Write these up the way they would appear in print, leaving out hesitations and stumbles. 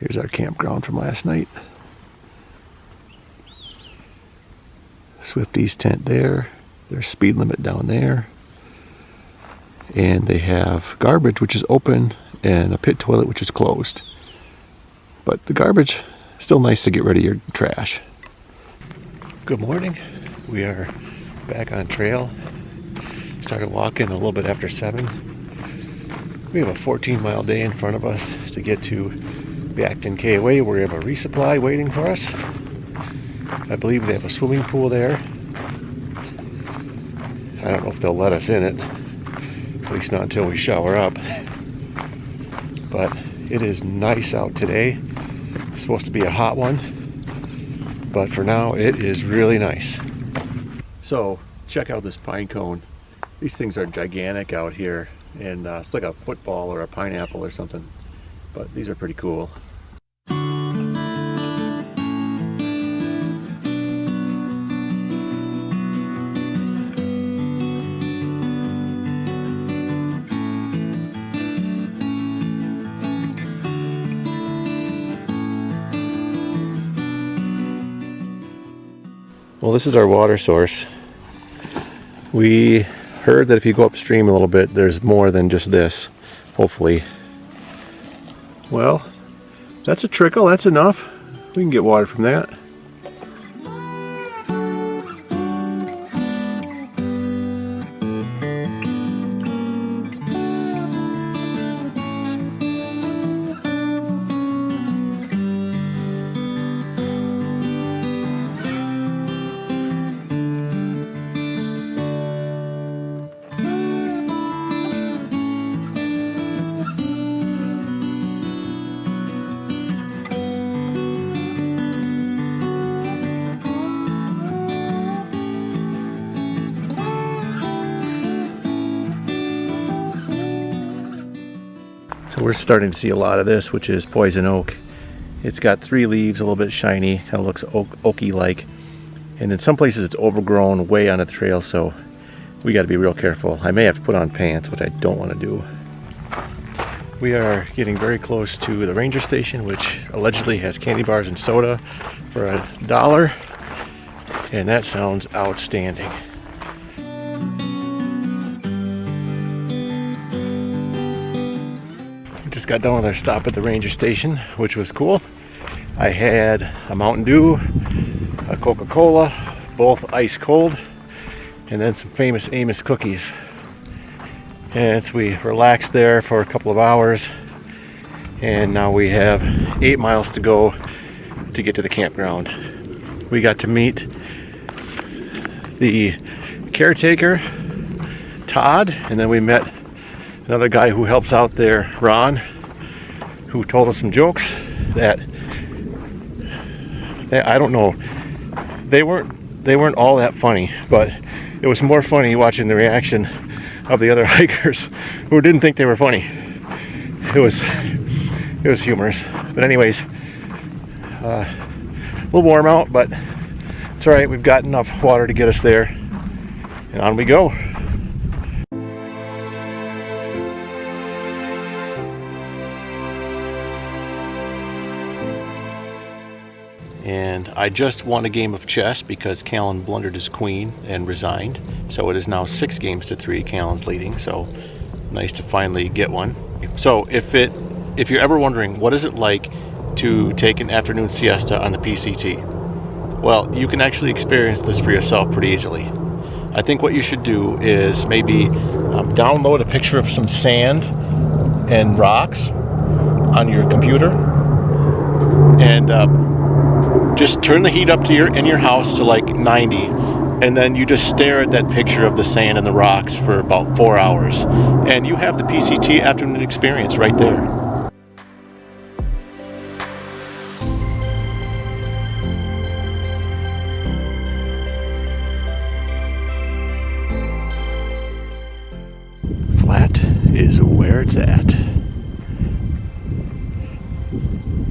Here's our campground from last night. Swifty's tent there. There's speed limit down there. And they have garbage, which is open, and a pit toilet, which is closed. But the garbage, still nice to get rid of your trash. Good morning. We are back on trail. Started walking a little bit after 7. We have a 14-mile day in front of us to get to the Acton KOA, where we have a resupply waiting for us. I believe they have a swimming pool there. I don't know if they'll let us in it, at least not until we shower up. But it is nice out today. It's supposed to be a hot one, but for now it is really nice. So check out this pine cone. These things are gigantic out here, and it's like a football or a pineapple or something, but these are pretty cool. Well, this is our water source. We heard that if you go upstream a little bit, there's more than just this, hopefully. Well, that's a trickle, that's enough. We can get water from that. We're starting to see a lot of this, which is poison oak. It's got 3 leaves, a little bit shiny, kind of looks oaky like, and in some places it's overgrown way on the trail, so we got to be real careful. I may have to put on pants, which I don't want to do. We are getting very close to the ranger station, which allegedly has candy bars and soda for $1, and that sounds outstanding. Just got done with our stop at the ranger station, which was cool. I had a Mountain Dew, a Coca-Cola, both ice cold, and then some famous Amos cookies. And so we relaxed there for a couple of hours, and now we have 8 miles to go to get to the campground. We got to meet the caretaker, Todd, and then we met another guy who helps out there, Ron, who told us some jokes that I don't know, they weren't all that funny, but it was more funny watching the reaction of the other hikers who didn't think they were funny. It was humorous. But anyways, a little warm out, but it's all right. We've got enough water to get us there, and on we go. And I just won a game of chess because Callan blundered his queen and resigned. So it is now 6 games to 3. Callan's leading, so nice to finally get one. So if you're ever wondering what is it like to take an afternoon siesta on the PCT, well, you can actually experience this for yourself pretty easily. I think what you should do is maybe download a picture of some sand and rocks on your computer, and just turn the heat up to in your house to like 90, and then you just stare at that picture of the sand and the rocks for about 4 hours, and you have the PCT afternoon experience right there. Flat is where it's at.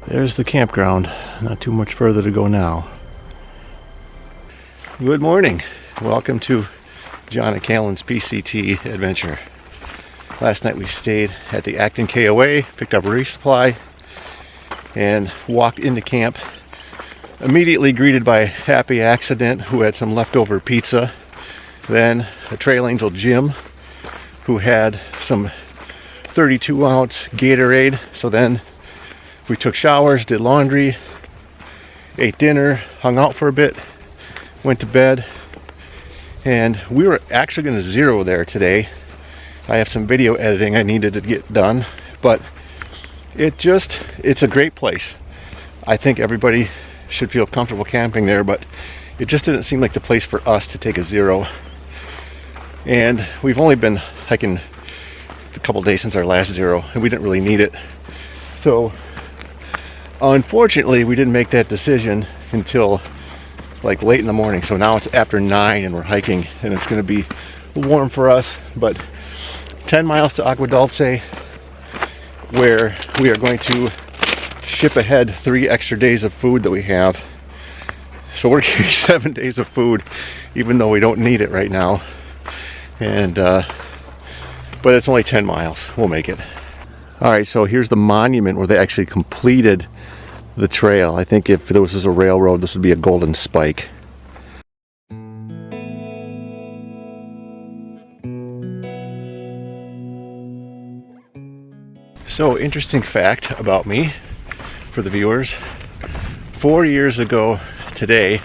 There's the campground. Not too much further to go now. Good morning. Welcome to Jon and Callan's PCT adventure. Last night we stayed at the Acton KOA, picked up a resupply, and walked into camp. Immediately greeted by Happy Accident, who had some leftover pizza. Then a Trail Angel Jim, who had some 32-ounce Gatorade. So then we took showers, did laundry, ate dinner, hung out for a bit, went to bed, and we were actually going to zero there today. I have some video editing I needed to get done, but it's a great place. I think everybody should feel comfortable camping there, but it just didn't seem like the place for us to take a zero. And we've only been hiking a couple days since our last zero, and we didn't really need it. So unfortunately we didn't make that decision until like late in the morning. So now it's after 9 and we're hiking, and it's going to be warm for us. But 10 miles to Agua Dulce, where we are going to ship ahead 3 extra days of food that we have. So we're getting 7 days of food, even though we don't need it right now. And but it's only 10 miles. We'll make it. All right, so here's the monument where they actually completed the trail. I think if there was a railroad, this would be a golden spike. So, interesting fact about me for the viewers. 4 years ago today,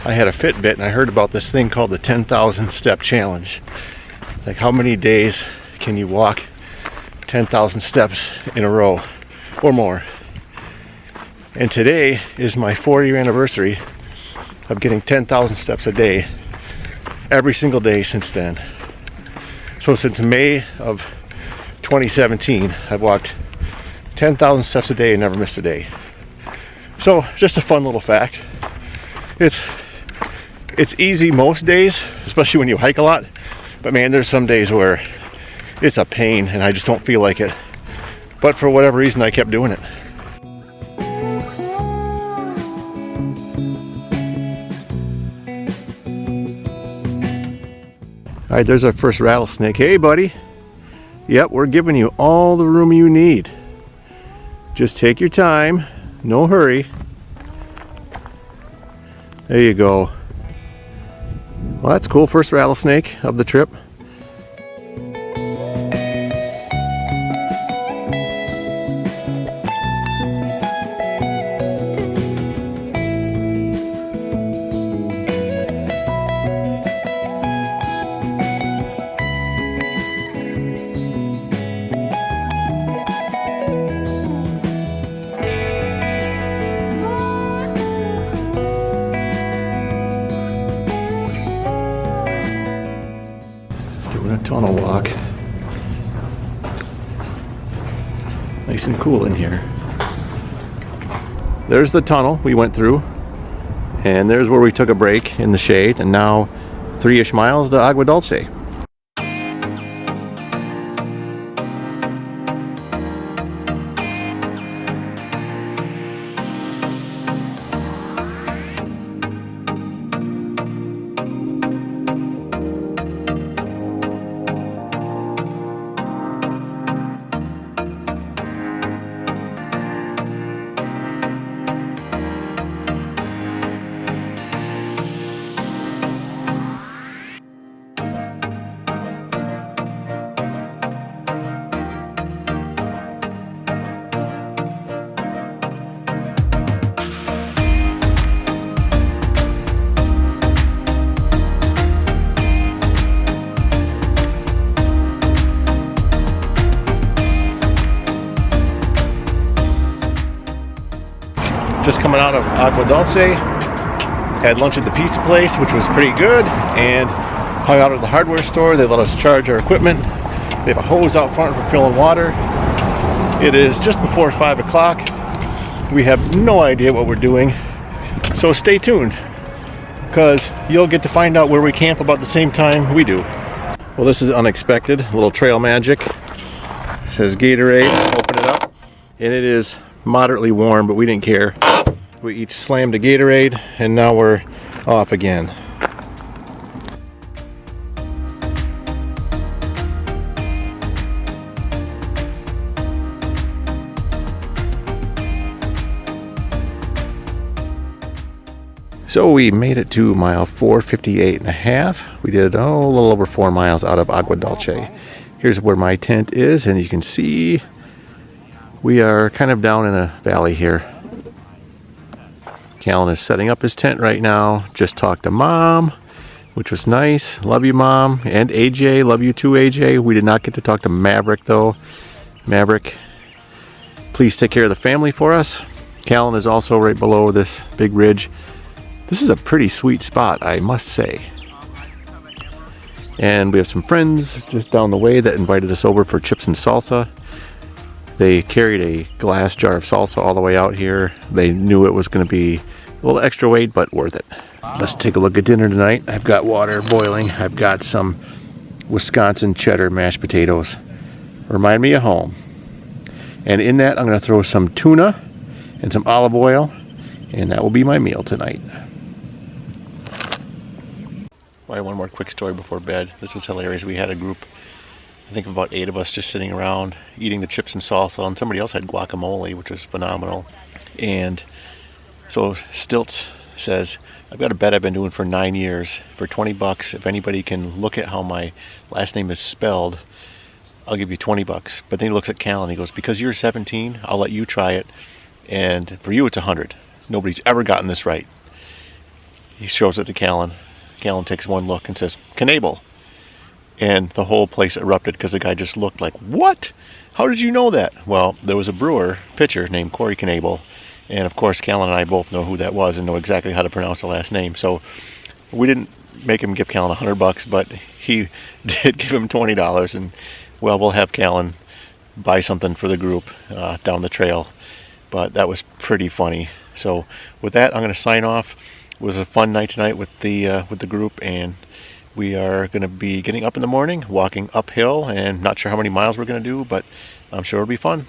I had a Fitbit and I heard about this thing called the 10,000 step challenge. Like, how many days can you walk 10,000 steps in a row or more? And today is my 4-year anniversary of getting 10,000 steps a day every single day since then. So since May of 2017, I've walked 10,000 steps a day and never missed a day. So just a fun little fact. It's easy most days, especially when you hike a lot, but man, there's some days where it's a pain and I just don't feel like it. But for whatever reason, I kept doing it. All right, there's our first rattlesnake. Hey, buddy. Yep, we're giving you all the room you need. Just take your time, no hurry. There you go. Well, that's cool. First rattlesnake of the trip. Tunnel walk. Nice and cool in here. There's the tunnel we went through, and there's where we took a break in the shade, and now 3-ish miles to Agua Dulce. Just coming out of Agua Dulce, had lunch at the pizza place, which was pretty good, and hung out at the hardware store. They let us charge our equipment. They have a hose out front for filling water. It is just before 5 o'clock. We have no idea what we're doing, so stay tuned, because you'll get to find out where we camp about the same time we do. Well, this is unexpected. A little trail magic. It says Gatorade. Open it up, and it is moderately warm, but we didn't care. We each slammed a Gatorade, and now we're off again. So we made it to mile 458 and a half. We did a little over 4 miles out of Agua Dulce. Here's where my tent is, and you can see we are kind of down in a valley here. Callan is setting up his tent right now. Just talked to Mom, which was nice. Love you, Mom. And AJ, love you too, AJ. We did not get to talk to Maverick, though. Maverick, please take care of the family for us. Callan is also right below this big ridge. This is a pretty sweet spot, I must say. And we have some friends just down the way that invited us over for chips and salsa. They carried a glass jar of salsa all the way out here. They knew it was going to be a little extra weight, but worth it. Let's take a look at dinner tonight. I've got water boiling. I've got some Wisconsin cheddar mashed potatoes. Remind me of home. And in that, I'm going to throw some tuna and some olive oil, and that will be my meal tonight. Well, one more quick story before bed. This was hilarious. We had a group, I think about 8 of us, just sitting around eating the chips and salsa, and somebody else had guacamole, which was phenomenal. And so Stilts says, I've got a bet I've been doing for 9 years. For 20 bucks, if anybody can look at how my last name is spelled, I'll give you 20 bucks. But then he looks at Callan, he goes, because you're 17, I'll let you try it. And for you, it's 100. Nobody's ever gotten this right. He shows it to Callan. Callan takes one look and says, Knable. And the whole place erupted because the guy just looked like, what? How did you know that? Well, there was a Brewer pitcher named Corey Knable. And of course, Callan and I both know who that was and know exactly how to pronounce the last name. So we didn't make him give Callan 100 bucks, but he did give him $20. And well, we'll have Callan buy something for the group down the trail. But that was pretty funny. So with that, I'm going to sign off. It was a fun night tonight with the group, and we are going to be getting up in the morning, walking uphill, and not sure how many miles we're going to do, but I'm sure it'll be fun.